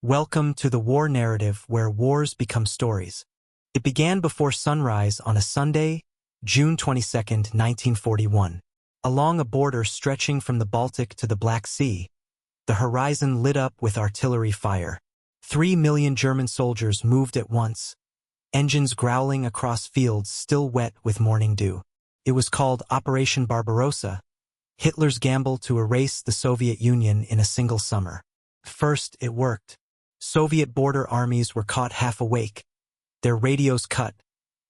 Welcome to the war narrative where wars become stories. It began before sunrise on a Sunday, June 22, 1941. Along a border stretching from the Baltic to the Black Sea, the horizon lit up with artillery fire. 3 million German soldiers moved at once, engines growling across fields still wet with morning dew. It was called Operation Barbarossa, Hitler's gamble to erase the Soviet Union in a single summer. First, it worked. Soviet border armies were caught half awake, their radios cut,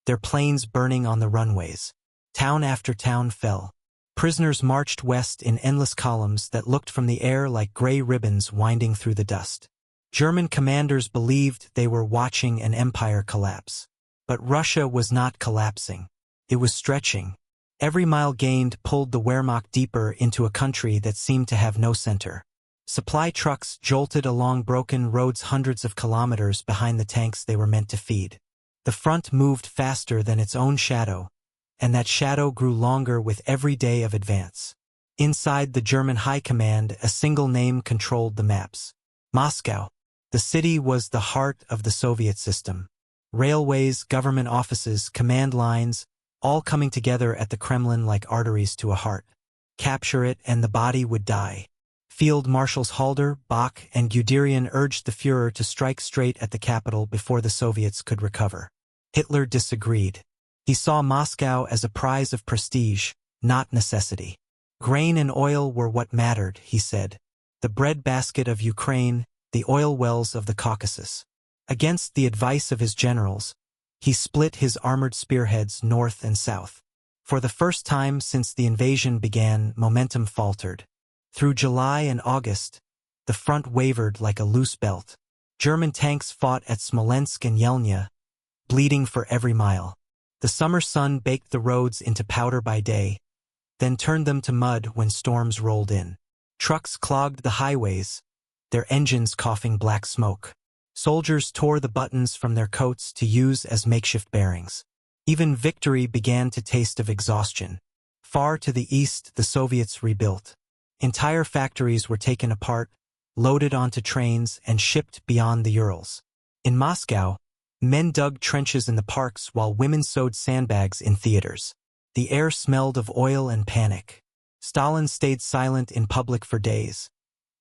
their planes burning on the runways. Town after town fell. Prisoners marched west in endless columns that looked from the air like gray ribbons winding through the dust. German commanders believed they were watching an empire collapse. But Russia was not collapsing. It was stretching. Every mile gained pulled the Wehrmacht deeper into a country that seemed to have no center. Supply trucks jolted along broken roads hundreds of kilometers behind the tanks they were meant to feed. The front moved faster than its own shadow, and that shadow grew longer with every day of advance. Inside the German High Command, a single name controlled the maps: Moscow. The city was the heart of the Soviet system. Railways, government offices, command lines, all coming together at the Kremlin like arteries to a heart. Capture it and the body would die. Field Marshals Halder, Bach, and Guderian urged the Führer to strike straight at the capital before the Soviets could recover. Hitler disagreed. He saw Moscow as a prize of prestige, not necessity. Grain and oil were what mattered, he said. The breadbasket of Ukraine, the oil wells of the Caucasus. Against the advice of his generals, he split his armored spearheads north and south. For the first time since the invasion began, momentum faltered. Through July and August, the front wavered like a loose belt. German tanks fought at Smolensk and Yelnya, bleeding for every mile. The summer sun baked the roads into powder by day, then turned them to mud when storms rolled in. Trucks clogged the highways, their engines coughing black smoke. Soldiers tore the buttons from their coats to use as makeshift bearings. Even victory began to taste of exhaustion. Far to the east, the Soviets rebuilt. Entire factories were taken apart, loaded onto trains, and shipped beyond the Urals. In Moscow, men dug trenches in the parks while women sewed sandbags in theaters. The air smelled of oil and panic. Stalin stayed silent in public for days,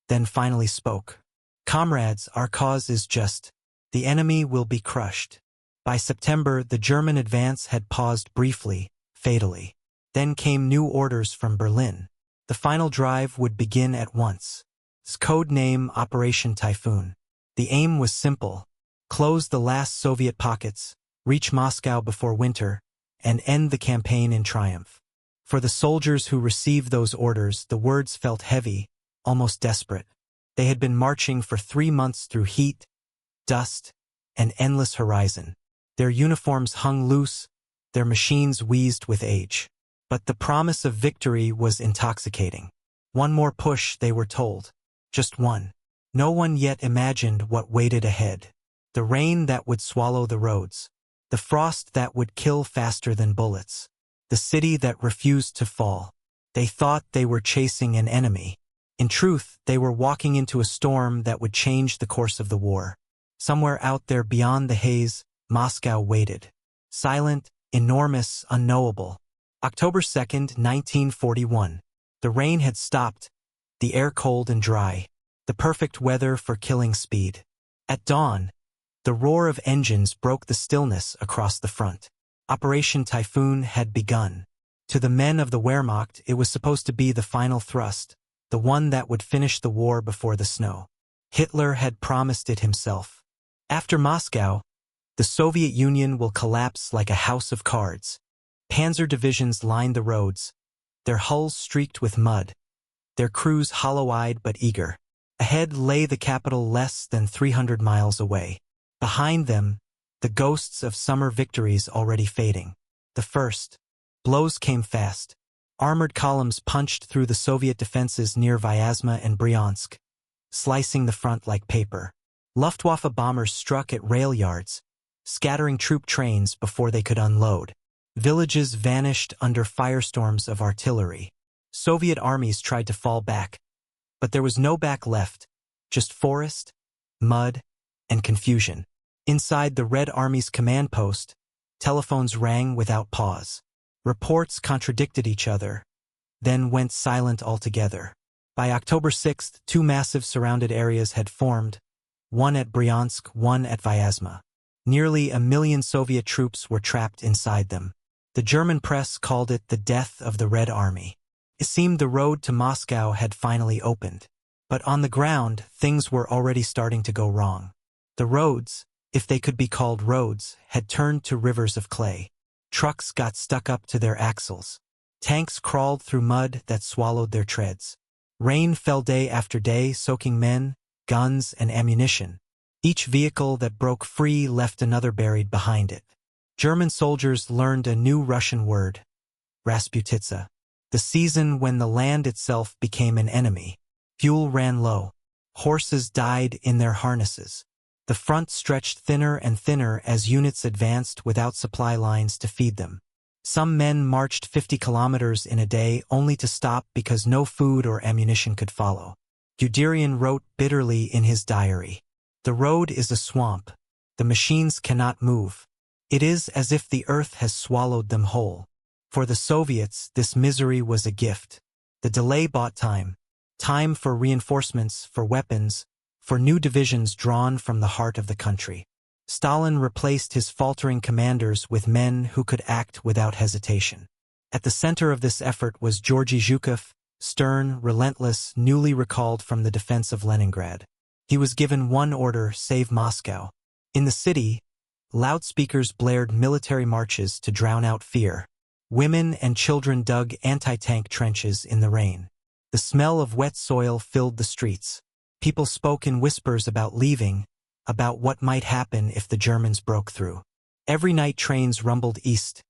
then finally spoke. "Comrades, our cause is just. The enemy will be crushed." By September, the German advance had paused briefly, fatally. Then came new orders from Berlin. The final drive would begin at once. Its code name Operation Typhoon. The aim was simple: close the last Soviet pockets, reach Moscow before winter, and end the campaign in triumph. For the soldiers who received those orders, the words felt heavy, almost desperate. They had been marching for 3 months through heat, dust, and endless horizon. Their uniforms hung loose, their machines wheezed with age. But the promise of victory was intoxicating. One more push, they were told. Just one. No one yet imagined what waited ahead. The rain that would swallow the roads. The frost that would kill faster than bullets. The city that refused to fall. They thought they were chasing an enemy. In truth, they were walking into a storm that would change the course of the war. Somewhere out there beyond the haze, Moscow waited. Silent, enormous, unknowable. October 2nd, 1941. The rain had stopped, the air cold and dry, the perfect weather for killing speed. At dawn, the roar of engines broke the stillness across the front. Operation Typhoon had begun. To the men of the Wehrmacht, it was supposed to be the final thrust, the one that would finish the war before the snow. Hitler had promised it himself. After Moscow, the Soviet Union will collapse like a house of cards. Panzer divisions lined the roads, their hulls streaked with mud, their crews hollow-eyed but eager. Ahead lay the capital less than 300 miles away. Behind them, the ghosts of summer victories already fading. The first blows came fast. Armored columns punched through the Soviet defenses near Vyazma and Bryansk, slicing the front like paper. Luftwaffe bombers struck at rail yards, scattering troop trains before they could unload. Villages vanished under firestorms of artillery. Soviet armies tried to fall back, but there was no back left, just forest, mud, and confusion. Inside the Red Army's command post, telephones rang without pause. Reports contradicted each other, then went silent altogether. By October 6th, two massive surrounded areas had formed, one at Bryansk, one at Vyazma. Nearly 1 million Soviet troops were trapped inside them. The German press called it the death of the Red Army. It seemed the road to Moscow had finally opened. But on the ground, things were already starting to go wrong. The roads, if they could be called roads, had turned to rivers of clay. Trucks got stuck up to their axles. Tanks crawled through mud that swallowed their treads. Rain fell day after day, soaking men, guns, and ammunition. Each vehicle that broke free left another buried behind it. German soldiers learned a new Russian word, Rasputitsa, the season when the land itself became an enemy. Fuel ran low. Horses died in their harnesses. The front stretched thinner and thinner as units advanced without supply lines to feed them. Some men marched 50 kilometers in a day only to stop because no food or ammunition could follow. Guderian wrote bitterly in his diary, "The road is a swamp. The machines cannot move. It is as if the earth has swallowed them whole." For the Soviets, this misery was a gift. The delay bought time. Time for reinforcements, for weapons, for new divisions drawn from the heart of the country. Stalin replaced his faltering commanders with men who could act without hesitation. At the center of this effort was Georgy Zhukov, stern, relentless, newly recalled from the defense of Leningrad. He was given one order: save Moscow. In the city, loudspeakers blared military marches to drown out fear. Women and children dug anti-tank trenches in the rain. The smell of wet soil filled the streets. People spoke in whispers about leaving, about what might happen if the Germans broke through. Every night trains rumbled east,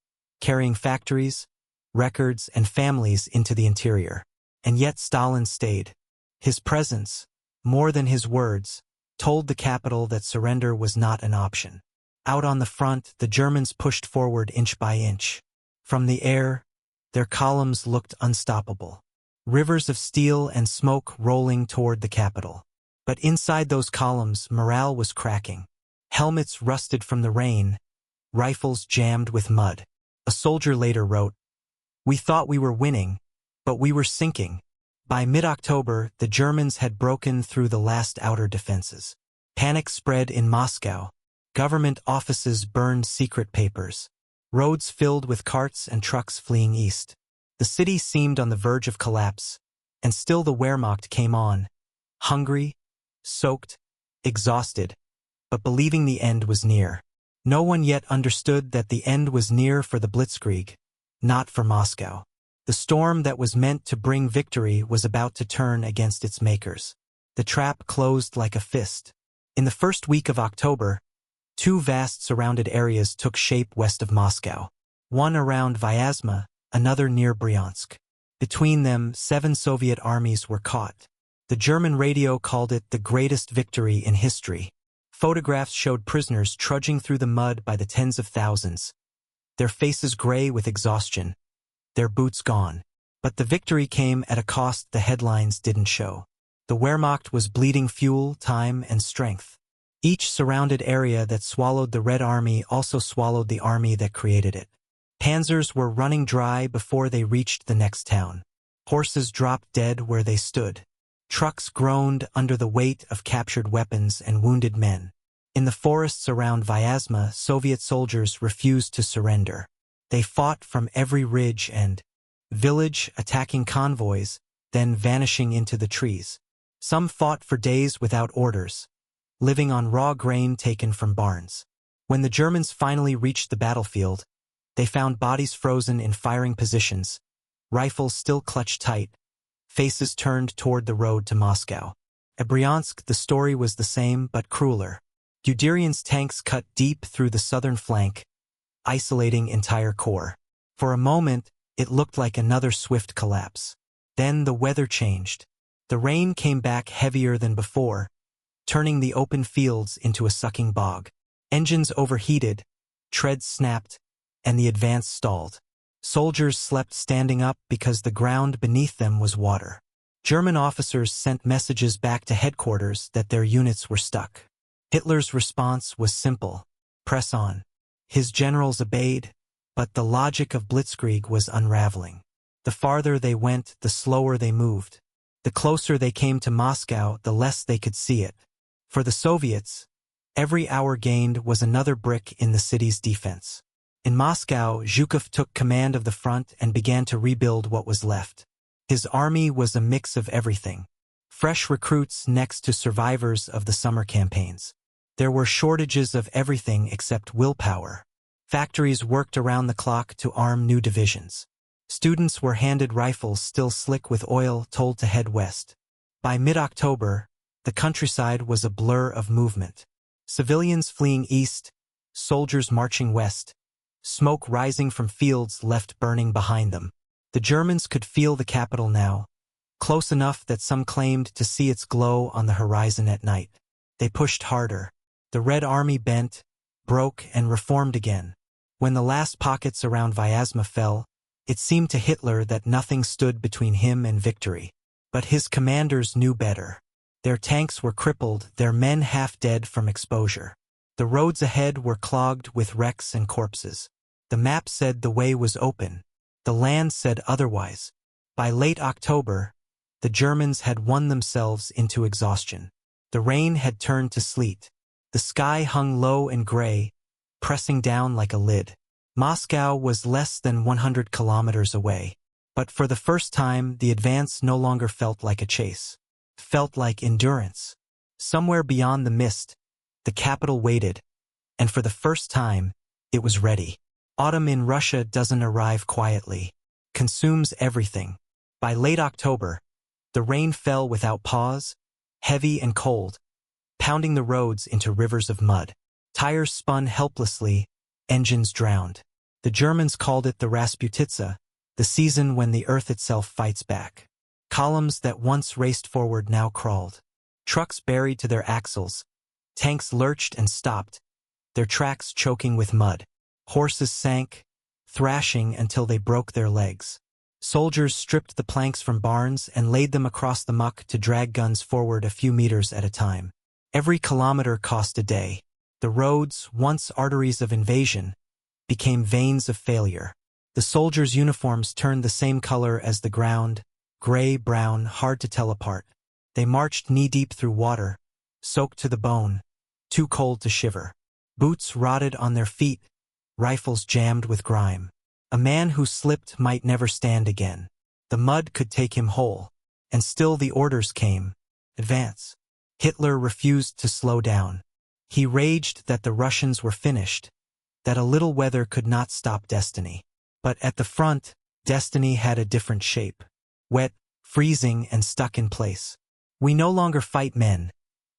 carrying factories, records, and families into the interior. And yet Stalin stayed. His presence, more than his words, told the capital that surrender was not an option. Out on the front, the Germans pushed forward inch by inch. From the air, their columns looked unstoppable. Rivers of steel and smoke rolling toward the capital. But inside those columns, morale was cracking. Helmets rusted from the rain, rifles jammed with mud. A soldier later wrote, "We thought we were winning, but we were sinking." By mid-October, the Germans had broken through the last outer defenses. Panic spread in Moscow. Government offices burned secret papers. Roads filled with carts and trucks fleeing east. The city seemed on the verge of collapse, and still the Wehrmacht came on, hungry, soaked, exhausted, but believing the end was near. No one yet understood that the end was near for the Blitzkrieg, not for Moscow. The storm that was meant to bring victory was about to turn against its makers. The trap closed like a fist. In the first week of October, two vast surrounded areas took shape west of Moscow. One around Vyazma, another near Bryansk. Between them, 7 Soviet armies were caught. The German radio called it the greatest victory in history. Photographs showed prisoners trudging through the mud by the tens of thousands, their faces gray with exhaustion, their boots gone. But the victory came at a cost the headlines didn't show. The Wehrmacht was bleeding fuel, time, and strength. Each surrounded area that swallowed the Red Army also swallowed the army that created it. Panzers were running dry before they reached the next town. Horses dropped dead where they stood. Trucks groaned under the weight of captured weapons and wounded men. In the forests around Vyazma, Soviet soldiers refused to surrender. They fought from every ridge and village, attacking convoys, then vanishing into the trees. Some fought for days without orders, living on raw grain taken from barns. When the Germans finally reached the battlefield, they found bodies frozen in firing positions, rifles still clutched tight, faces turned toward the road to Moscow. At Bryansk, the story was the same but crueler. Guderian's tanks cut deep through the southern flank, isolating entire corps. For a moment, it looked like another swift collapse. Then the weather changed. The rain came back heavier than before, turning the open fields into a sucking bog. Engines overheated, treads snapped, and the advance stalled. Soldiers slept standing up because the ground beneath them was water. German officers sent messages back to headquarters that their units were stuck. Hitler's response was simple: press on. His generals obeyed, but the logic of Blitzkrieg was unraveling. The farther they went, the slower they moved. The closer they came to Moscow, the less they could see it. For the Soviets, every hour gained was another brick in the city's defense. In Moscow, Zhukov took command of the front and began to rebuild what was left. His army was a mix of everything. Fresh recruits next to survivors of the summer campaigns. There were shortages of everything except willpower. Factories worked around the clock to arm new divisions. Students were handed rifles still slick with oil, told to head west. By mid-October, the countryside was a blur of movement. Civilians fleeing east, soldiers marching west, smoke rising from fields left burning behind them. The Germans could feel the capital now, close enough that some claimed to see its glow on the horizon at night. They pushed harder. The Red Army bent, broke, and reformed again. When the last pockets around Vyazma fell, it seemed to Hitler that nothing stood between him and victory. But his commanders knew better. Their tanks were crippled, their men half dead from exposure. The roads ahead were clogged with wrecks and corpses. The map said the way was open. The land said otherwise. By late October, the Germans had won themselves into exhaustion. The rain had turned to sleet. The sky hung low and gray, pressing down like a lid. Moscow was less than 100 kilometers away. But for the first time, the advance no longer felt like a chase. Felt like endurance. Somewhere beyond the mist, the capital waited, and for the first time, it was ready. Autumn in Russia doesn't arrive quietly. Consumes everything. By late October, the rain fell without pause, heavy and cold, pounding the roads into rivers of mud. Tires spun helplessly, engines drowned. The Germans called it the Rasputitsa, the season when the earth itself fights back. Columns that once raced forward now crawled. Trucks buried to their axles. Tanks lurched and stopped, their tracks choking with mud. Horses sank, thrashing until they broke their legs. Soldiers stripped the planks from barns and laid them across the muck to drag guns forward a few meters at a time. Every kilometer cost a day. The roads, once arteries of invasion, became veins of failure. The soldiers' uniforms turned the same color as the ground, gray-brown, hard to tell apart. They marched knee-deep through water, soaked to the bone, too cold to shiver. Boots rotted on their feet, rifles jammed with grime. A man who slipped might never stand again. The mud could take him whole. And still the orders came. Advance. Hitler refused to slow down. He raged that the Russians were finished, that a little weather could not stop destiny. But at the front, destiny had a different shape. Wet, freezing, and stuck in place. "We no longer fight men,"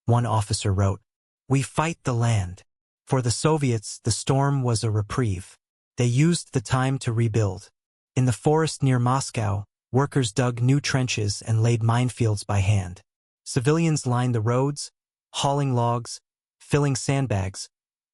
one officer wrote. "We fight the land." For the Soviets, the storm was a reprieve. They used the time to rebuild. In the forest near Moscow, workers dug new trenches and laid minefields by hand. Civilians lined the roads, hauling logs, filling sandbags,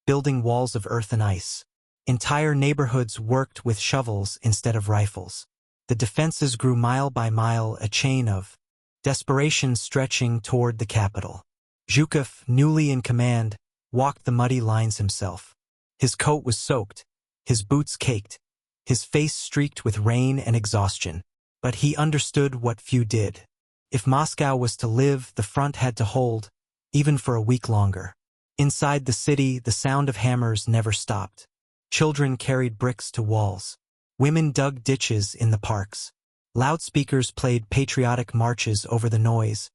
building walls of earth and ice. Entire neighborhoods worked with shovels instead of rifles. The defenses grew mile by mile, a chain of desperation stretching toward the capital. Zhukov, newly in command, walked the muddy lines himself. His coat was soaked, his boots caked, his face streaked with rain and exhaustion. But he understood what few did. If Moscow was to live, the front had to hold, even for a week longer. Inside the city, the sound of hammers never stopped. Children carried bricks to walls. Women dug ditches in the parks. Loudspeakers played patriotic marches over the noise,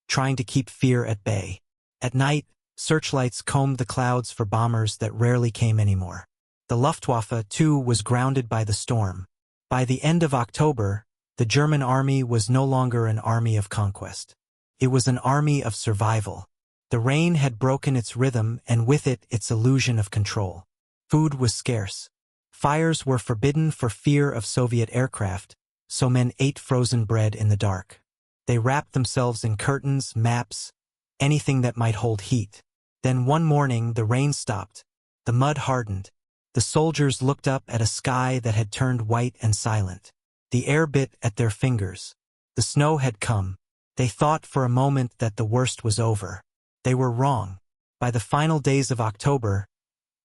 trying to keep fear at bay. At night, searchlights combed the clouds for bombers that rarely came anymore. The Luftwaffe, too, was grounded by the storm. By the end of October, the German army was no longer an army of conquest. It was an army of survival. The rain had broken its rhythm and with it its illusion of control. Food was scarce. Fires were forbidden for fear of Soviet aircraft, so men ate frozen bread in the dark. They wrapped themselves in curtains, maps, anything that might hold heat. Then one morning the rain stopped. The mud hardened. The soldiers looked up at a sky that had turned white and silent. The air bit at their fingers. The snow had come. They thought for a moment that the worst was over. They were wrong. By the final days of October,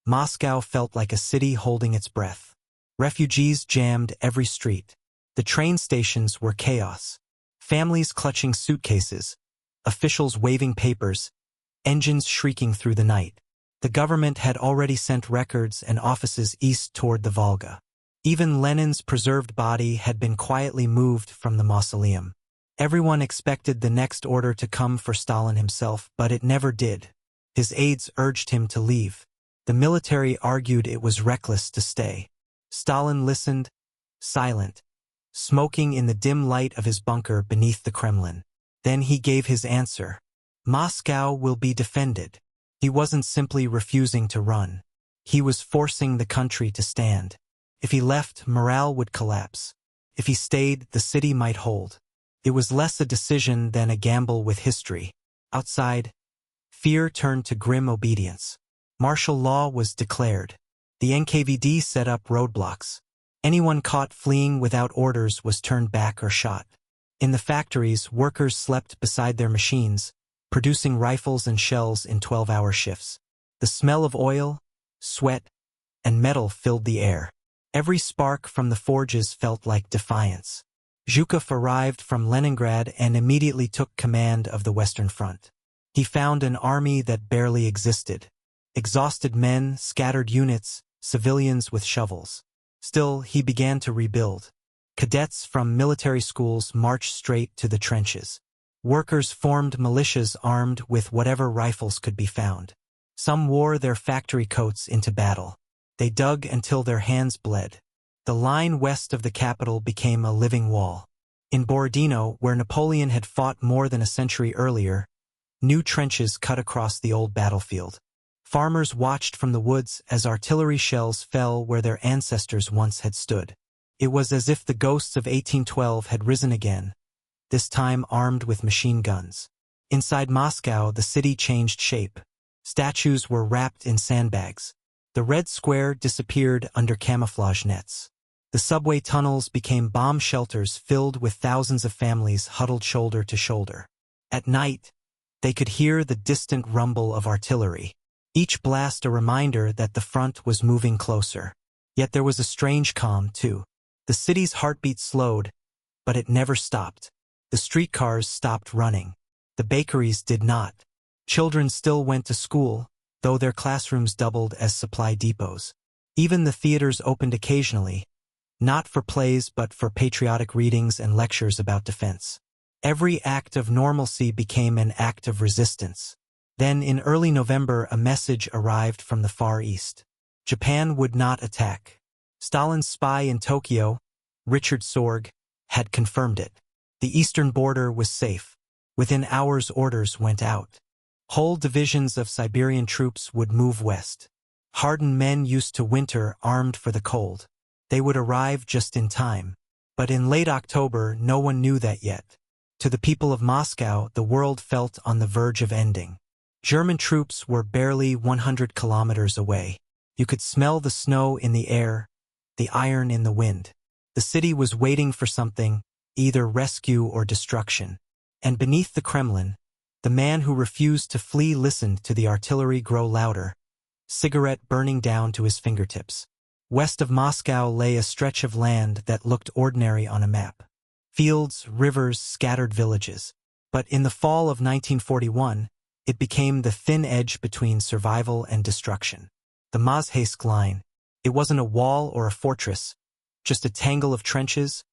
Moscow felt like a city holding its breath. Refugees jammed every street. The train stations were chaos. Families clutching suitcases, officials waving papers, engines shrieking through the night. The government had already sent records and offices east toward the Volga. Even Lenin's preserved body had been quietly moved from the mausoleum. Everyone expected the next order to come for Stalin himself, but it never did. His aides urged him to leave. The military argued it was reckless to stay. Stalin listened, silent, smoking in the dim light of his bunker beneath the Kremlin. Then he gave his answer. Moscow will be defended. He wasn't simply refusing to run. He was forcing the country to stand. If he left, morale would collapse. If he stayed, the city might hold. It was less a decision than a gamble with history. Outside, fear turned to grim obedience. Martial law was declared. The NKVD set up roadblocks. Anyone caught fleeing without orders was turned back or shot. In the factories, workers slept beside their machines, producing rifles and shells in 12-hour shifts. The smell of oil, sweat, and metal filled the air. Every spark from the forges felt like defiance. Zhukov arrived from Leningrad and immediately took command of the Western Front. He found an army that barely existed. Exhausted men, scattered units, civilians with shovels. Still, he began to rebuild. Cadets from military schools marched straight to the trenches. Workers formed militias armed with whatever rifles could be found. Some wore their factory coats into battle. They dug until their hands bled. The line west of the capital became a living wall. In Borodino, where Napoleon had fought more than a century earlier, new trenches cut across the old battlefield. Farmers watched from the woods as artillery shells fell where their ancestors once had stood. It was as if the ghosts of 1812 had risen again, this time armed with machine guns. Inside Moscow, the city changed shape. Statues were wrapped in sandbags. The Red Square disappeared under camouflage nets. The subway tunnels became bomb shelters filled with thousands of families huddled shoulder to shoulder. At night, they could hear the distant rumble of artillery, each blast a reminder that the front was moving closer. Yet there was a strange calm, too. The city's heartbeat slowed, but it never stopped. The streetcars stopped running. The bakeries did not. Children still went to school, though their classrooms doubled as supply depots. Even the theaters opened occasionally, not for plays but for patriotic readings and lectures about defense. Every act of normalcy became an act of resistance. Then in early November a message arrived from the Far East. Japan would not attack. Stalin's spy in Tokyo, Richard Sorge, had confirmed it. The eastern border was safe. Within hours orders went out. Whole divisions of Siberian troops would move west. Hardened men used to winter armed for the cold. They would arrive just in time. But in late October, no one knew that yet. To the people of Moscow, the world felt on the verge of ending. German troops were barely 100 kilometers away. You could smell the snow in the air, the iron in the wind. The city was waiting for something, either rescue or destruction. And beneath the Kremlin, the man who refused to flee listened to the artillery grow louder, cigarette burning down to his fingertips. West of Moscow lay a stretch of land that looked ordinary on a map. Fields, rivers, scattered villages. But in the fall of 1941, it became the thin edge between survival and destruction. The Mazheysk line. It wasn't a wall or a fortress, just a tangle of trenches,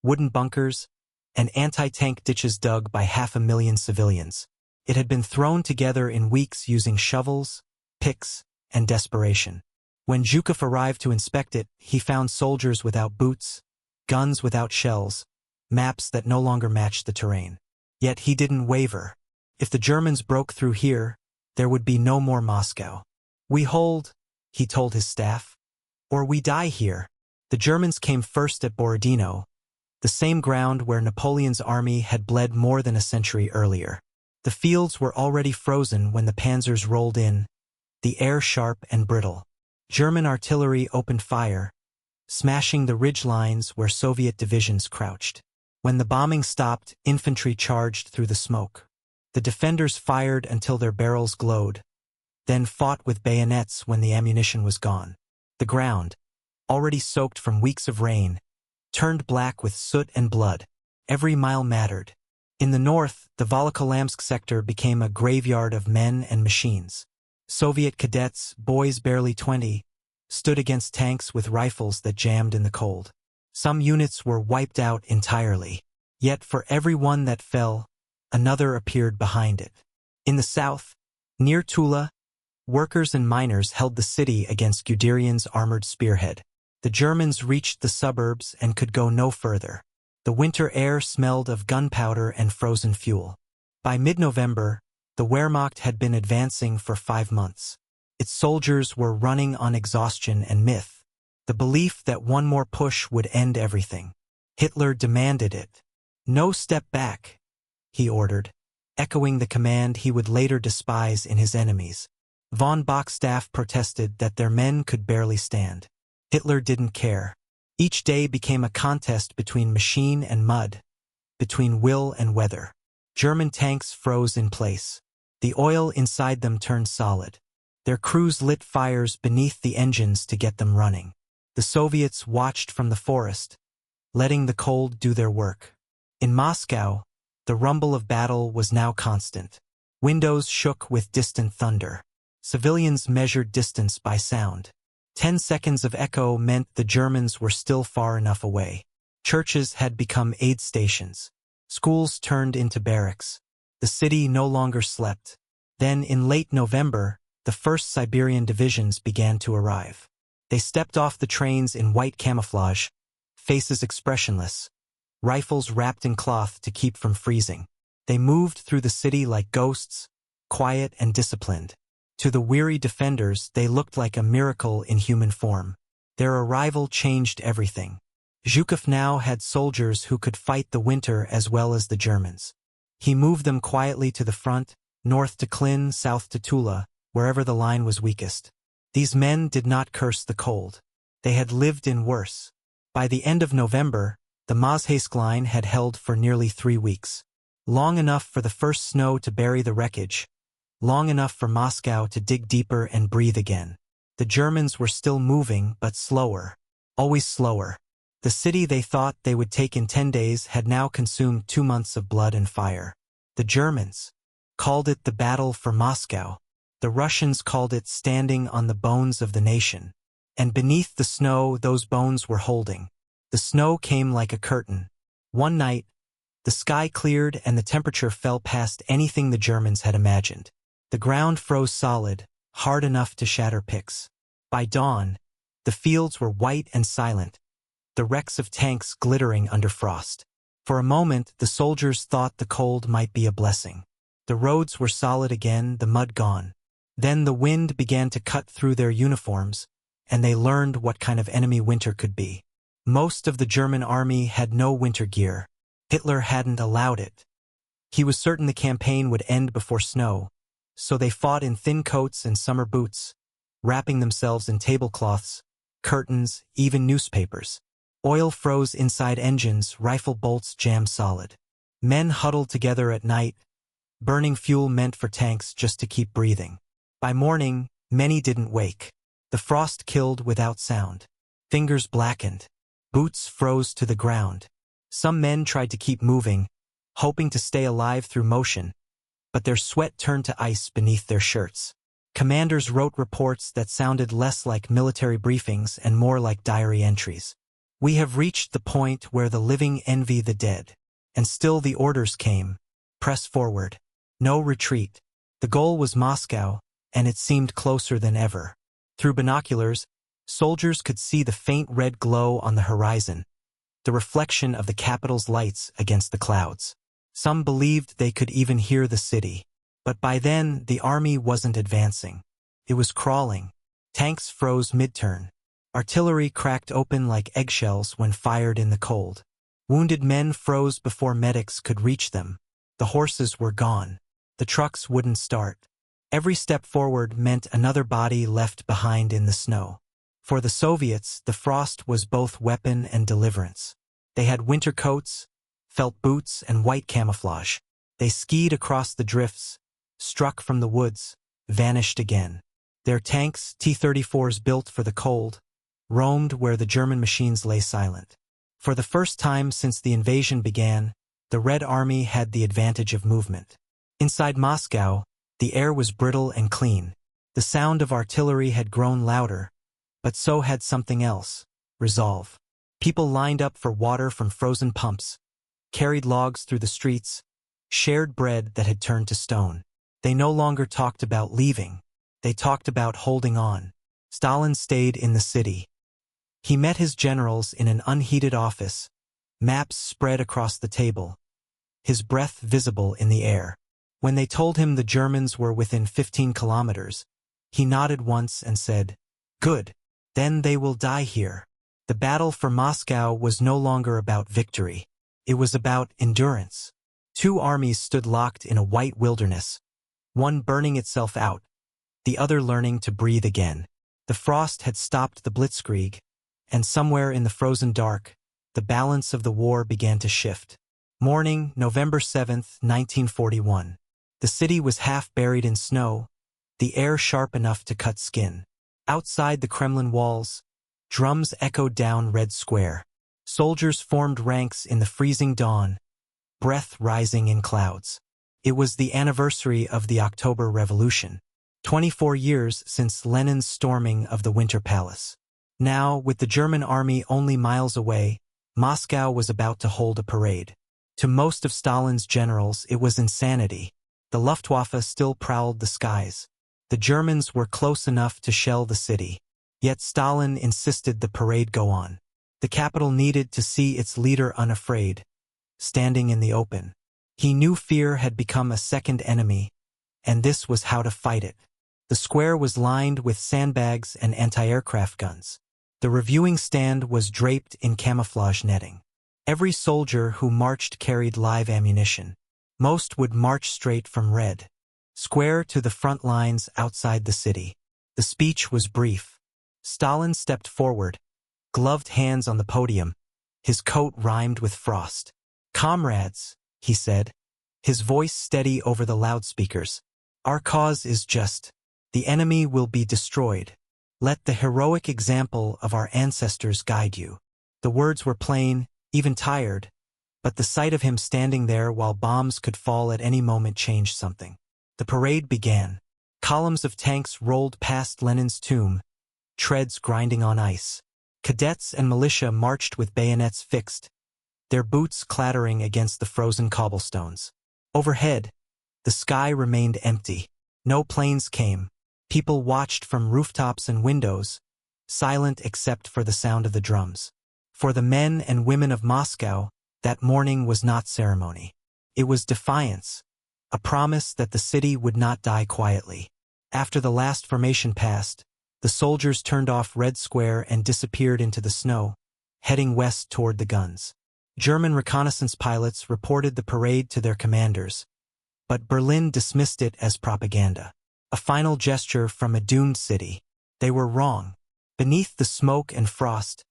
wooden bunkers, and anti-tank ditches dug by 500,000 civilians. It had been thrown together in weeks using shovels, picks, and desperation. When Zhukov arrived to inspect it, he found soldiers without boots, guns without shells, maps that no longer matched the terrain. Yet he didn't waver. If the Germans broke through here, there would be no more Moscow. We hold, he told his staff, or we die here. The Germans came first at Borodino, the same ground where Napoleon's army had bled more than a century earlier. The fields were already frozen when the panzers rolled in, the air sharp and brittle. German artillery opened fire, smashing the ridge lines where Soviet divisions crouched. When the bombing stopped, infantry charged through the smoke. The defenders fired until their barrels glowed, then fought with bayonets when the ammunition was gone. The ground, already soaked from weeks of rain, turned black with soot and blood. Every mile mattered. In the north, the Volokholamsk sector became a graveyard of men and machines. Soviet cadets, boys barely 20, stood against tanks with rifles that jammed in the cold. Some units were wiped out entirely. Yet for every one that fell, another appeared behind it. In the south, near Tula, workers and miners held the city against Guderian's armored spearhead. The Germans reached the suburbs and could go no further. The winter air smelled of gunpowder and frozen fuel. By mid-November, the Wehrmacht had been advancing for 5 months. Its soldiers were running on exhaustion and myth, the belief that one more push would end everything. Hitler demanded it. "No step back," he ordered, echoing the command he would later despise in his enemies. Von Bockstaff protested that their men could barely stand. Hitler didn't care. Each day became a contest between machine and mud, between will and weather. German tanks froze in place. The oil inside them turned solid. Their crews lit fires beneath the engines to get them running. The Soviets watched from the forest, letting the cold do their work. In Moscow, the rumble of battle was now constant. Windows shook with distant thunder. Civilians measured distance by sound. 10 seconds of echo meant the Germans were still far enough away. Churches had become aid stations. Schools turned into barracks. The city no longer slept. Then, in late November, the first Siberian divisions began to arrive. They stepped off the trains in white camouflage, faces expressionless, rifles wrapped in cloth to keep from freezing. They moved through the city like ghosts, quiet and disciplined. To the weary defenders, they looked like a miracle in human form. Their arrival changed everything. Zhukov now had soldiers who could fight the winter as well as the Germans. He moved them quietly to the front, north to Klin, south to Tula, wherever the line was weakest. These men did not curse the cold. They had lived in worse. By the end of November, the Mazheysk line had held for nearly 3 weeks. Long enough for the first snow to bury the wreckage. Long enough for Moscow to dig deeper and breathe again. The Germans were still moving, but slower. Always slower. The city they thought they would take in 10 days had now consumed 2 months of blood and fire. The Germans called it the Battle for Moscow. The Russians called it standing on the bones of the nation. And beneath the snow those bones were holding. The snow came like a curtain. One night, the sky cleared and the temperature fell past anything the Germans had imagined. The ground froze solid, hard enough to shatter picks. By dawn, the fields were white and silent, the wrecks of tanks glittering under frost. For a moment, the soldiers thought the cold might be a blessing. The roads were solid again, the mud gone. Then the wind began to cut through their uniforms, and they learned what kind of enemy winter could be. Most of the German army had no winter gear. Hitler hadn't allowed it. He was certain the campaign would end before snow, so they fought in thin coats and summer boots, wrapping themselves in tablecloths, curtains, even newspapers. Oil froze inside engines, rifle bolts jammed solid. Men huddled together at night, burning fuel meant for tanks just to keep breathing. By morning, many didn't wake. The frost killed without sound. Fingers blackened. Boots froze to the ground. Some men tried to keep moving, hoping to stay alive through motion, but their sweat turned to ice beneath their shirts. Commanders wrote reports that sounded less like military briefings and more like diary entries. "We have reached the point where the living envy the dead." And still the orders came. Press forward. No retreat. The goal was Moscow, and it seemed closer than ever. Through binoculars, soldiers could see the faint red glow on the horizon, the reflection of the capital's lights against the clouds. Some believed they could even hear the city. But by then, the army wasn't advancing. It was crawling. Tanks froze mid-turn. Artillery cracked open like eggshells when fired in the cold. Wounded men froze before medics could reach them. The horses were gone. The trucks wouldn't start. Every step forward meant another body left behind in the snow. For the Soviets, the frost was both weapon and deliverance. They had winter coats, felt boots and white camouflage. They skied across the drifts, struck from the woods, vanished again. Their tanks, T-34s built for the cold, roamed where the German machines lay silent. For the first time since the invasion began, the Red Army had the advantage of movement. Inside Moscow, the air was brittle and clean. The sound of artillery had grown louder, but so had something else: resolve. People lined up for water from frozen pumps, carried logs through the streets, shared bread that had turned to stone. They no longer talked about leaving. They talked about holding on. Stalin stayed in the city. He met his generals in an unheated office, maps spread across the table, his breath visible in the air. When they told him the Germans were within 15 kilometers, he nodded once and said, "Good. Then they will die here." The battle for Moscow was no longer about victory. It was about endurance. Two armies stood locked in a white wilderness, one burning itself out, the other learning to breathe again. The frost had stopped the Blitzkrieg, and somewhere in the frozen dark, the balance of the war began to shift. Morning, November 7th, 1941. The city was half buried in snow, the air sharp enough to cut skin. Outside the Kremlin walls, drums echoed down Red Square. Soldiers formed ranks in the freezing dawn, breath rising in clouds. It was the anniversary of the October Revolution, 24 years since Lenin's storming of the Winter Palace. Now, with the German army only miles away, Moscow was about to hold a parade. To most of Stalin's generals, it was insanity. The Luftwaffe still prowled the skies. The Germans were close enough to shell the city. Yet Stalin insisted the parade go on. The capital needed to see its leader unafraid, standing in the open. He knew fear had become a second enemy, and this was how to fight it. The square was lined with sandbags and anti-aircraft guns. The reviewing stand was draped in camouflage netting. Every soldier who marched carried live ammunition. Most would march straight from Red Square to the front lines outside the city. The speech was brief. Stalin stepped forward, gloved hands on the podium, his coat rimed with frost. "Comrades," he said, his voice steady over the loudspeakers, "our cause is just. The enemy will be destroyed. Let the heroic example of our ancestors guide you." The words were plain, even tired, but the sight of him standing there while bombs could fall at any moment changed something. The parade began. Columns of tanks rolled past Lenin's tomb, treads grinding on ice. Cadets and militia marched with bayonets fixed, their boots clattering against the frozen cobblestones. Overhead, the sky remained empty. No planes came. People watched from rooftops and windows, silent except for the sound of the drums. For the men and women of Moscow, that morning was not ceremony. It was defiance, a promise that the city would not die quietly. After the last formation passed, the soldiers turned off Red Square and disappeared into the snow, heading west toward the guns. German reconnaissance pilots reported the parade to their commanders, but Berlin dismissed it as propaganda. A final gesture from a doomed city. They were wrong. Beneath the smoke and frost,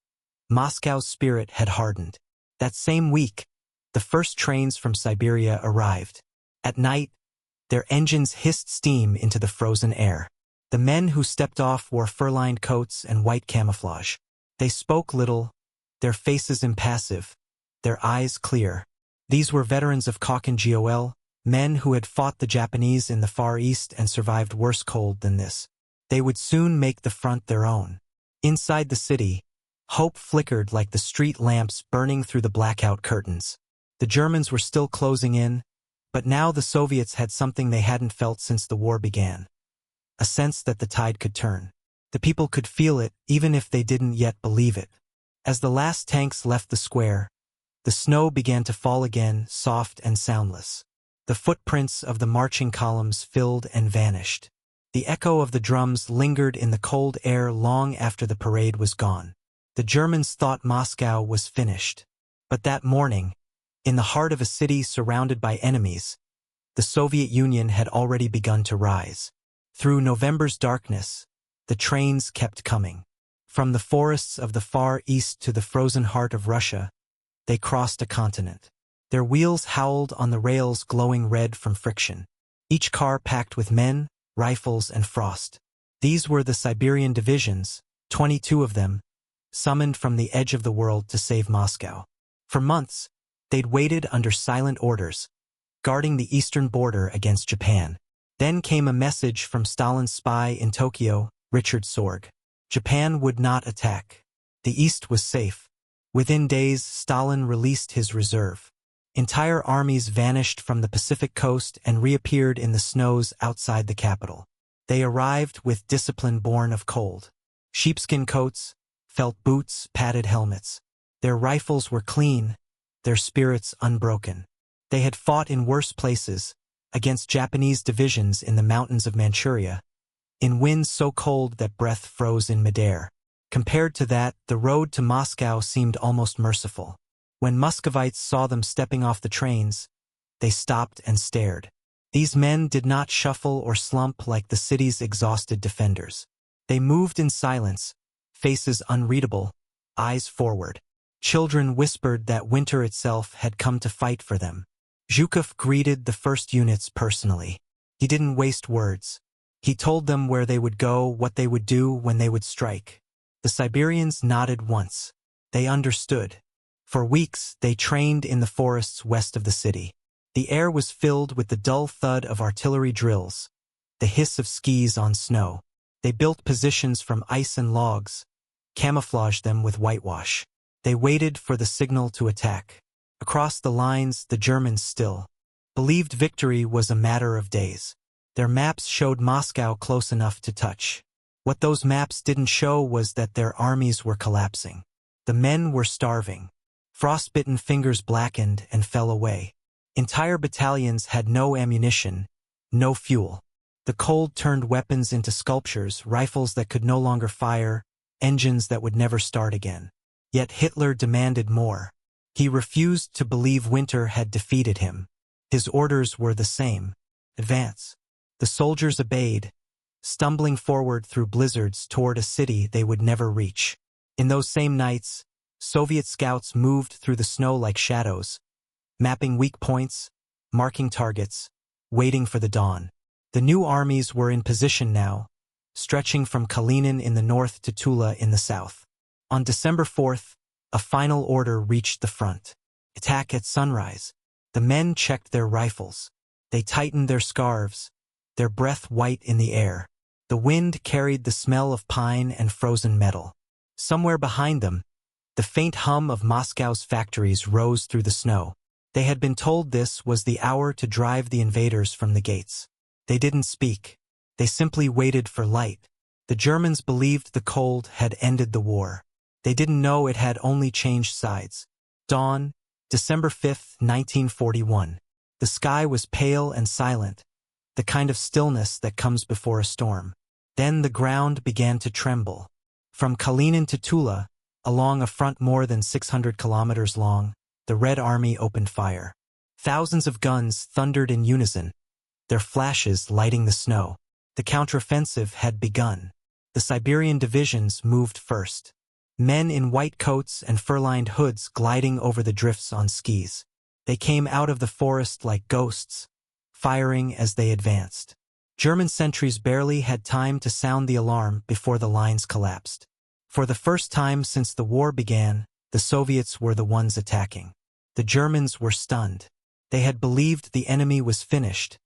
Moscow's spirit had hardened. That same week, the first trains from Siberia arrived. At night, their engines hissed steam into the frozen air. The men who stepped off wore fur-lined coats and white camouflage. They spoke little, their faces impassive, their eyes clear. These were veterans of Kok and Gol, men who had fought the Japanese in the Far East and survived worse cold than this. They would soon make the front their own. Inside the city, hope flickered like the street lamps burning through the blackout curtains. The Germans were still closing in, but now the Soviets had something they hadn't felt since the war began. A sense that the tide could turn. The people could feel it, even if they didn't yet believe it. As the last tanks left the square, the snow began to fall again, soft and soundless. The footprints of the marching columns filled and vanished. The echo of the drums lingered in the cold air long after the parade was gone. The Germans thought Moscow was finished. But that morning, in the heart of a city surrounded by enemies, the Soviet Union had already begun to rise. Through November's darkness, the trains kept coming. From the forests of the Far East to the frozen heart of Russia, they crossed a continent. Their wheels howled on the rails glowing red from friction. Each car packed with men, rifles, and frost. These were the Siberian divisions, 22 of them, summoned from the edge of the world to save Moscow. For months, they'd waited under silent orders, guarding the eastern border against Japan. Then came a message from Stalin's spy in Tokyo, Richard Sorge. Japan would not attack. The East was safe. Within days, Stalin released his reserve. Entire armies vanished from the Pacific coast and reappeared in the snows outside the capital. They arrived with discipline born of cold. Sheepskin coats, felt boots, padded helmets. Their rifles were clean, their spirits unbroken. They had fought in worse places, against Japanese divisions in the mountains of Manchuria, in winds so cold that breath froze in midair. Compared to that, the road to Moscow seemed almost merciful. When Muscovites saw them stepping off the trains, they stopped and stared. These men did not shuffle or slump like the city's exhausted defenders. They moved in silence, faces unreadable, eyes forward. Children whispered that winter itself had come to fight for them. Zhukov greeted the first units personally. He didn't waste words. He told them where they would go, what they would do when they would strike. The Siberians nodded once. They understood. For weeks, they trained in the forests west of the city. The air was filled with the dull thud of artillery drills, the hiss of skis on snow. They built positions from ice and logs, camouflaged them with whitewash. They waited for the signal to attack. Across the lines, the Germans still believed victory was a matter of days. Their maps showed Moscow close enough to touch. What those maps didn't show was that their armies were collapsing. The men were starving. Frostbitten fingers blackened and fell away. Entire battalions had no ammunition, no fuel. The cold turned weapons into sculptures, rifles that could no longer fire, engines that would never start again. Yet Hitler demanded more. He refused to believe winter had defeated him. His orders were the same: advance. The soldiers obeyed, stumbling forward through blizzards toward a city they would never reach. In those same nights, Soviet scouts moved through the snow like shadows, mapping weak points, marking targets, waiting for the dawn. The new armies were in position now, stretching from Kalinin in the north to Tula in the south. On December 4th, a final order reached the front. Attack at sunrise. The men checked their rifles. They tightened their scarves, their breath white in the air. The wind carried the smell of pine and frozen metal. Somewhere behind them, the faint hum of Moscow's factories rose through the snow. They had been told this was the hour to drive the invaders from the gates. They didn't speak. They simply waited for light. The Germans believed the cold had ended the war. They didn't know it had only changed sides. Dawn, December 5th, 1941. The sky was pale and silent, the kind of stillness that comes before a storm. Then the ground began to tremble. From Kalinin to Tula, along a front more than 600 kilometers long, the Red Army opened fire. Thousands of guns thundered in unison, their flashes lighting the snow. The counteroffensive had begun. The Siberian divisions moved first. Men in white coats and fur-lined hoods gliding over the drifts on skis. They came out of the forest like ghosts, firing as they advanced. German sentries barely had time to sound the alarm before the lines collapsed. For the first time since the war began, the Soviets were the ones attacking. The Germans were stunned. They had believed the enemy was finished,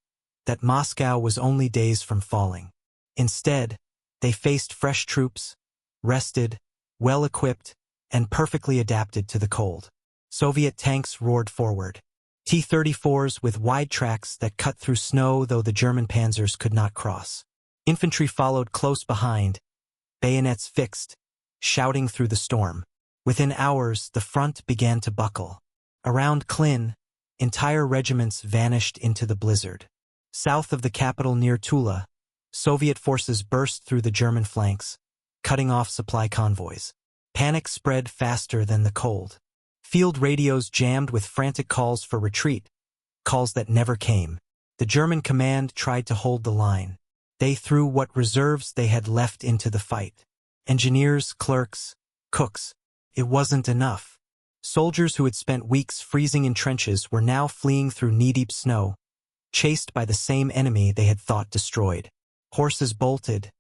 that Moscow was only days from falling. Instead, they faced fresh troops, rested, well-equipped, and perfectly adapted to the cold. Soviet tanks roared forward. T-34s with wide tracks that cut through snow though the German panzers could not cross. Infantry followed close behind, bayonets fixed, shouting through the storm. Within hours, the front began to buckle. Around Klin, entire regiments vanished into the blizzard. South of the capital near Tula, Soviet forces burst through the German flanks, cutting off supply convoys. Panic spread faster than the cold. Field radios jammed with frantic calls for retreat, calls that never came. The German command tried to hold the line. They threw what reserves they had left into the fight. Engineers, clerks, cooks. It wasn't enough. Soldiers who had spent weeks freezing in trenches were now fleeing through knee-deep snow, chased by the same enemy they had thought destroyed. Horses bolted,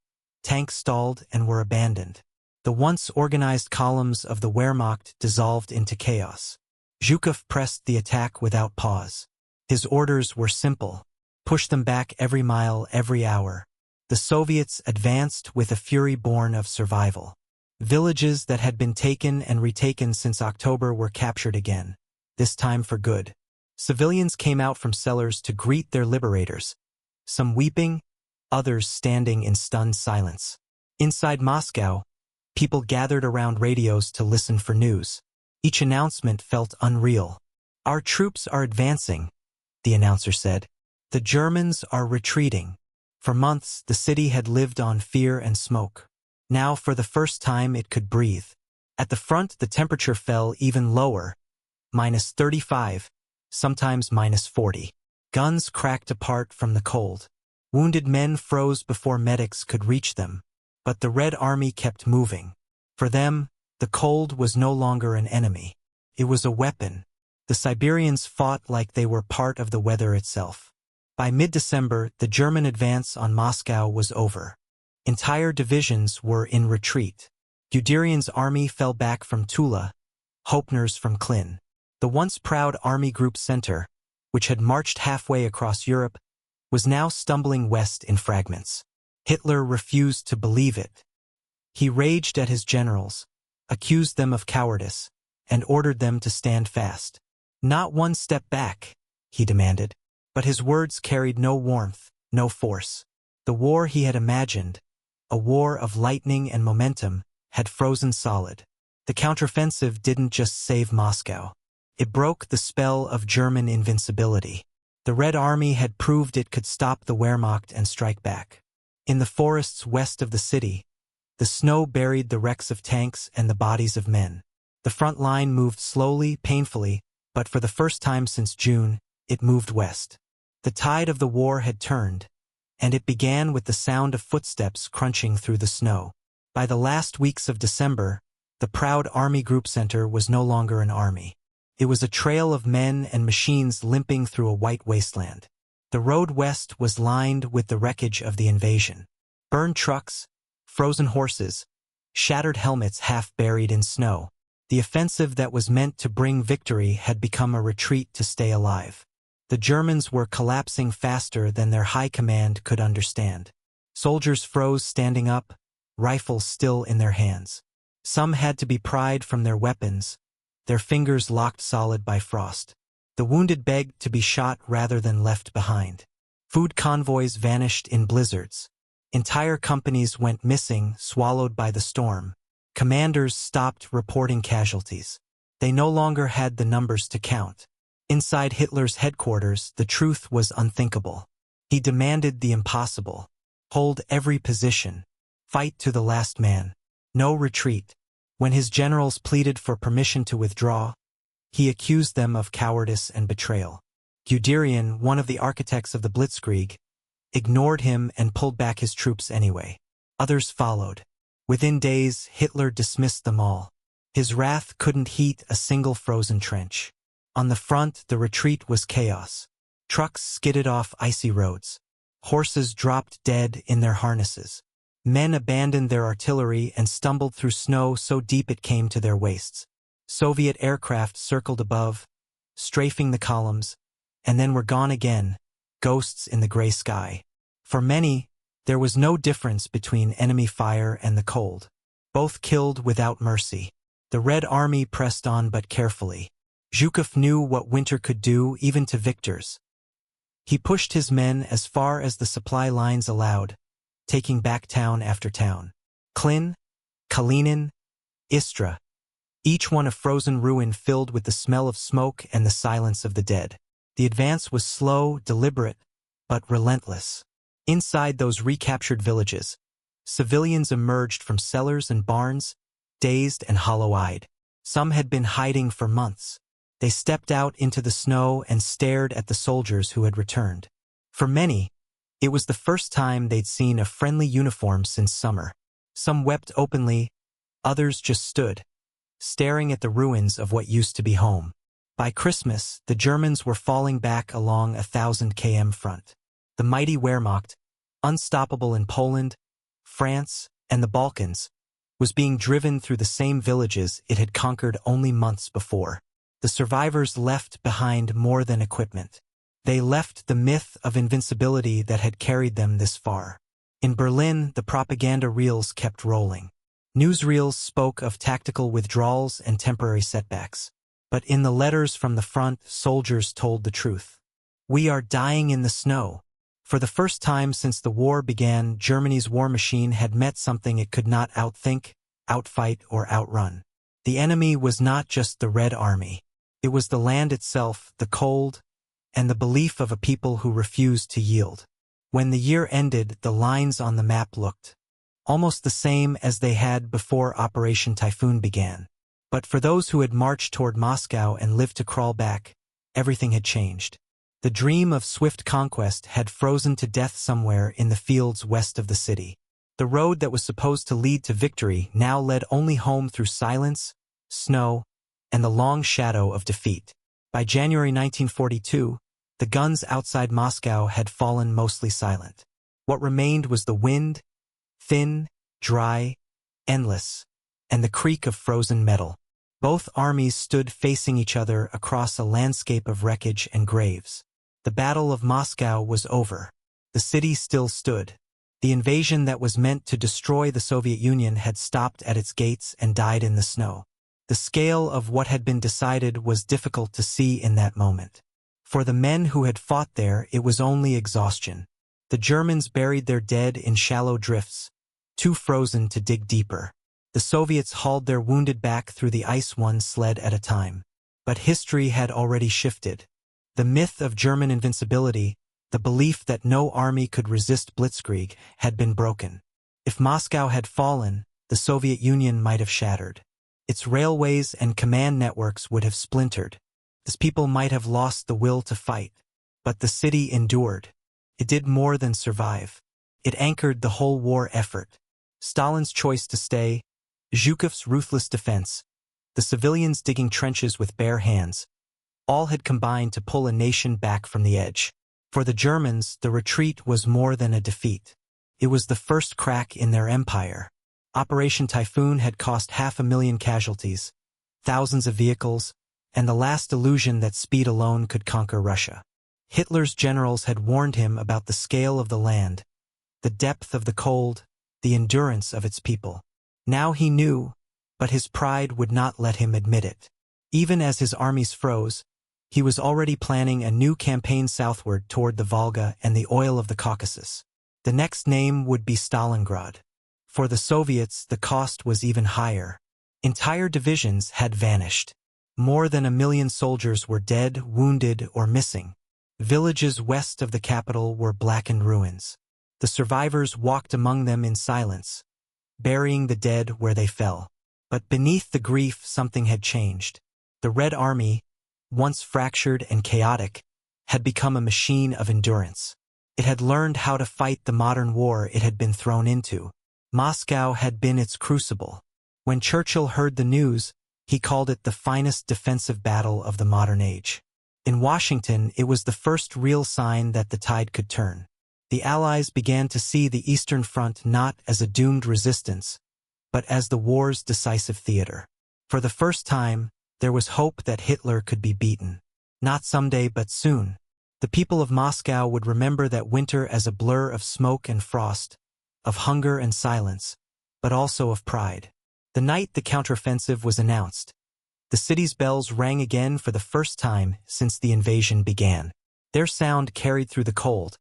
tanks stalled and were abandoned. The once organized columns of the Wehrmacht dissolved into chaos. Zhukov pressed the attack without pause. His orders were simple: push them back every mile, every hour. The Soviets advanced with a fury born of survival. Villages that had been taken and retaken since October were captured again, this time for good. Civilians came out from cellars to greet their liberators, some weeping, others standing in stunned silence. Inside Moscow, people gathered around radios to listen for news. Each announcement felt unreal. "Our troops are advancing," the announcer said. "The Germans are retreating." For months, the city had lived on fear and smoke. Now, for the first time, it could breathe. At the front, the temperature fell even lower, -35, sometimes -40. Guns cracked apart from the cold. Wounded men froze before medics could reach them. But the Red Army kept moving. For them, the cold was no longer an enemy. It was a weapon. The Siberians fought like they were part of the weather itself. By mid-December, the German advance on Moscow was over. Entire divisions were in retreat. Guderian's army fell back from Tula, Hopner's from Klin. The once proud Army Group Center, which had marched halfway across Europe, was now stumbling west in fragments. Hitler refused to believe it. He raged at his generals, accused them of cowardice, and ordered them to stand fast. "Not one step back," he demanded. But his words carried no warmth, no force. The war he had imagined, a war of lightning and momentum, had frozen solid. The counteroffensive didn't just save Moscow. It broke the spell of German invincibility. The Red Army had proved it could stop the Wehrmacht and strike back. In the forests west of the city, the snow buried the wrecks of tanks and the bodies of men. The front line moved slowly, painfully, but for the first time since June, it moved west. The tide of the war had turned, and it began with the sound of footsteps crunching through the snow. By the last weeks of December, the proud Army Group Center was no longer an army. It was a trail of men and machines limping through a white wasteland. The road west was lined with the wreckage of the invasion. Burned trucks, frozen horses, shattered helmets half buried in snow. The offensive that was meant to bring victory had become a retreat to stay alive. The Germans were collapsing faster than their high command could understand. Soldiers froze standing up, rifles still in their hands. Some had to be pried from their weapons, their fingers locked solid by frost. The wounded begged to be shot rather than left behind. Food convoys vanished in blizzards. Entire companies went missing, swallowed by the storm. Commanders stopped reporting casualties. They no longer had the numbers to count. Inside Hitler's headquarters, the truth was unthinkable. He demanded the impossible. Hold every position. Fight to the last man. No retreat. When his generals pleaded for permission to withdraw, he accused them of cowardice and betrayal. Guderian, one of the architects of the Blitzkrieg, ignored him and pulled back his troops anyway. Others followed. Within days, Hitler dismissed them all. His wrath couldn't heat a single frozen trench. On the front, the retreat was chaos. Trucks skidded off icy roads. Horses dropped dead in their harnesses. Men abandoned their artillery and stumbled through snow so deep it came to their waists. Soviet aircraft circled above, strafing the columns, and then were gone again, ghosts in the gray sky. For many, there was no difference between enemy fire and the cold. Both killed without mercy. The Red Army pressed on but carefully. Zhukov knew what winter could do, even to victors. He pushed his men as far as the supply lines allowed, taking back town after town. Klin, Kalinin, Istra, each one a frozen ruin filled with the smell of smoke and the silence of the dead. The advance was slow, deliberate, but relentless. Inside those recaptured villages, civilians emerged from cellars and barns, dazed and hollow-eyed. Some had been hiding for months. They stepped out into the snow and stared at the soldiers who had returned. For many, it was the first time they'd seen a friendly uniform since summer. Some wept openly, others just stood, staring at the ruins of what used to be home. By Christmas, the Germans were falling back along a 1,000 km front. The mighty Wehrmacht, unstoppable in Poland, France, and the Balkans, was being driven through the same villages it had conquered only months before. The survivors left behind more than equipment. They left the myth of invincibility that had carried them this far. In Berlin, the propaganda reels kept rolling. Newsreels spoke of tactical withdrawals and temporary setbacks. But in the letters from the front, soldiers told the truth. "We are dying in the snow." For the first time since the war began, Germany's war machine had met something it could not outthink, outfight, or outrun. The enemy was not just the Red Army. It was the land itself, the cold, and the belief of a people who refused to yield. When the year ended, the lines on the map looked almost the same as they had before Operation Typhoon began. But for those who had marched toward Moscow and lived to crawl back, everything had changed. The dream of swift conquest had frozen to death somewhere in the fields west of the city. The road that was supposed to lead to victory now led only home through silence, snow, and the long shadow of defeat. By January 1942, the guns outside Moscow had fallen mostly silent. What remained was the wind, thin, dry, endless, and the creak of frozen metal. Both armies stood facing each other across a landscape of wreckage and graves. The Battle of Moscow was over. The city still stood. The invasion that was meant to destroy the Soviet Union had stopped at its gates and died in the snow. The scale of what had been decided was difficult to see in that moment. For the men who had fought there, it was only exhaustion. The Germans buried their dead in shallow drifts, too frozen to dig deeper. The Soviets hauled their wounded back through the ice one sled at a time. But history had already shifted. The myth of German invincibility, the belief that no army could resist Blitzkrieg, had been broken. If Moscow had fallen, the Soviet Union might have shattered. Its railways and command networks would have splintered. Its people might have lost the will to fight. But the city endured. It did more than survive. It anchored the whole war effort. Stalin's choice to stay, Zhukov's ruthless defense, the civilians digging trenches with bare hands, all had combined to pull a nation back from the edge. For the Germans, the retreat was more than a defeat. It was the first crack in their empire. Operation Typhoon had cost 500,000 casualties, thousands of vehicles, and the last illusion that speed alone could conquer Russia. Hitler's generals had warned him about the scale of the land, the depth of the cold, the endurance of its people. Now he knew, but his pride would not let him admit it. Even as his armies froze, he was already planning a new campaign southward toward the Volga and the oil of the Caucasus. The next name would be Stalingrad. For the Soviets, the cost was even higher. Entire divisions had vanished. More than 1 million soldiers were dead, wounded, or missing. Villages west of the capital were blackened ruins. The survivors walked among them in silence, burying the dead where they fell. But beneath the grief, something had changed. The Red Army, once fractured and chaotic, had become a machine of endurance. It had learned how to fight the modern war it had been thrown into. Moscow had been its crucible. When Churchill heard the news, he called it the finest defensive battle of the modern age. In Washington, it was the first real sign that the tide could turn. The Allies began to see the Eastern Front not as a doomed resistance, but as the war's decisive theater. For the first time, there was hope that Hitler could be beaten. Not someday, but soon. The people of Moscow would remember that winter as a blur of smoke and frost, of hunger and silence, but also of pride. The night the counteroffensive was announced, the city's bells rang again for the first time since the invasion began. Their sound carried through the cold,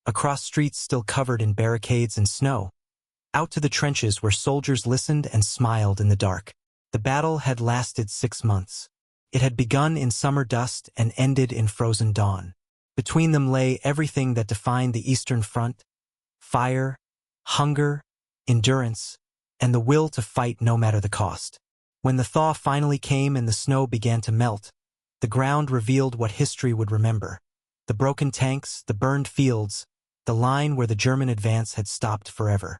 across streets still covered in barricades and snow, out to the trenches where soldiers listened and smiled in the dark. The battle had lasted 6 months. It had begun in summer dust and ended in frozen dawn. Between them lay everything that defined the Eastern Front: fire, hunger, endurance, and the will to fight no matter the cost. When the thaw finally came and the snow began to melt, the ground revealed what history would remember: the broken tanks, the burned fields, the line where the German advance had stopped forever.